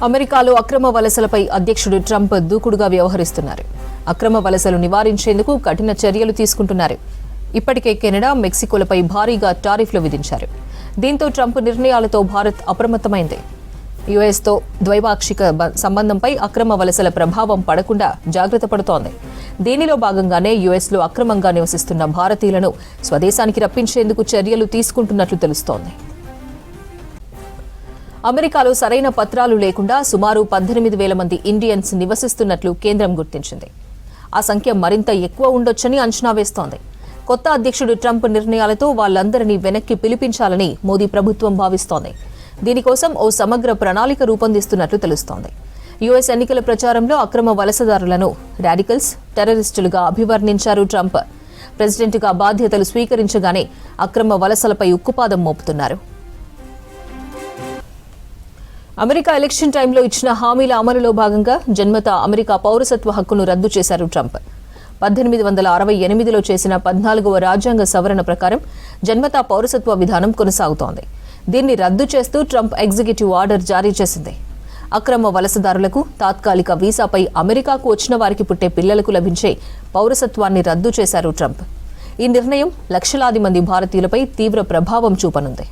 అమెరికాలో అక్రమ వలసలపై అధ్యక్షుడు ట్రంప్ దూకుడుగా వ్యవహరిస్తున్నారు. అక్రమ వలసలు నివారించేందుకు కఠిన చర్యలు తీసుకుంటున్నారు. ఇప్పటికే కెనడా, మెక్సికోలపై భారీగా టారిఫ్లు విధించారు. దీంతో ట్రంప్ నిర్ణయాలతో భారత్ అప్రమత్తమైంది. యుఎస్తో ద్వైపాక్షిక సంబంధంపై అక్రమ వలసల ప్రభావం పడకుండా జాగ్రత్త పడుతోంది. దీనిలో భాగంగానే యుఎస్లో అక్రమంగా నివసిస్తున్న భారతీయులను స్వదేశానికి రప్పించేందుకు చర్యలు తీసుకుంటున్నట్లు తెలుస్తోంది. అమెరికాలో సరైన పత్రాలు లేకుండా సుమారు 18,000 మంది ఇండియన్స్ నివసిస్తున్నట్లు కేంద్రం గుర్తించింది. ఆ సంఖ్య మరింత ఎక్కువ ఉండొచ్చని అంచనా వేస్తోంది. కొత్త అధ్యక్షుడు ట్రంప్ నిర్ణయాలతో వాళ్ళందరినీ వెనక్కి పిలిపించాలని మోదీ ప్రభుత్వం భావిస్తోంది. దీనికోసం ఓ సమగ్ర ప్రణాళిక రూపొందిస్తున్నట్లు తెలుస్తోంది. యుఎస్ ఎన్నికల ప్రచారంలో అక్రమ వలసదారులను రాడికల్స్, టెర్రరిస్టులుగా అభివర్ణించారు ట్రంప్. ప్రెసిడెంట్గా బాధ్యతలు స్వీకరించగానే అక్రమ వలసలపై ఉక్కుపాదం మోపుతున్నారు. అమెరికా ఎలక్షన్ టైంలో ఇచ్చిన హామీల అమలులో భాగంగా జన్మత అమెరికా పౌరసత్వ హక్కును రద్దు చేశారు ట్రంప్. 1868లో చేసిన 14వ రాజ్యాంగ సవరణ ప్రకారం జన్మత పౌరసత్వ విధానం కొనసాగుతోంది. దీన్ని రద్దు చేస్తూ ట్రంప్ ఎగ్జిక్యూటివ్ ఆర్డర్ జారీ చేసింది. అక్రమ వలసదారులకు తాత్కాలిక వీసాపై అమెరికాకు వచ్చిన వారికి పుట్టే పిల్లలకు లభించే పౌరసత్వాన్ని రద్దు చేశారు ట్రంప్. ఈ నిర్ణయం లక్షలాది మంది భారతీయులపై తీవ్ర ప్రభావం చూపనుంది.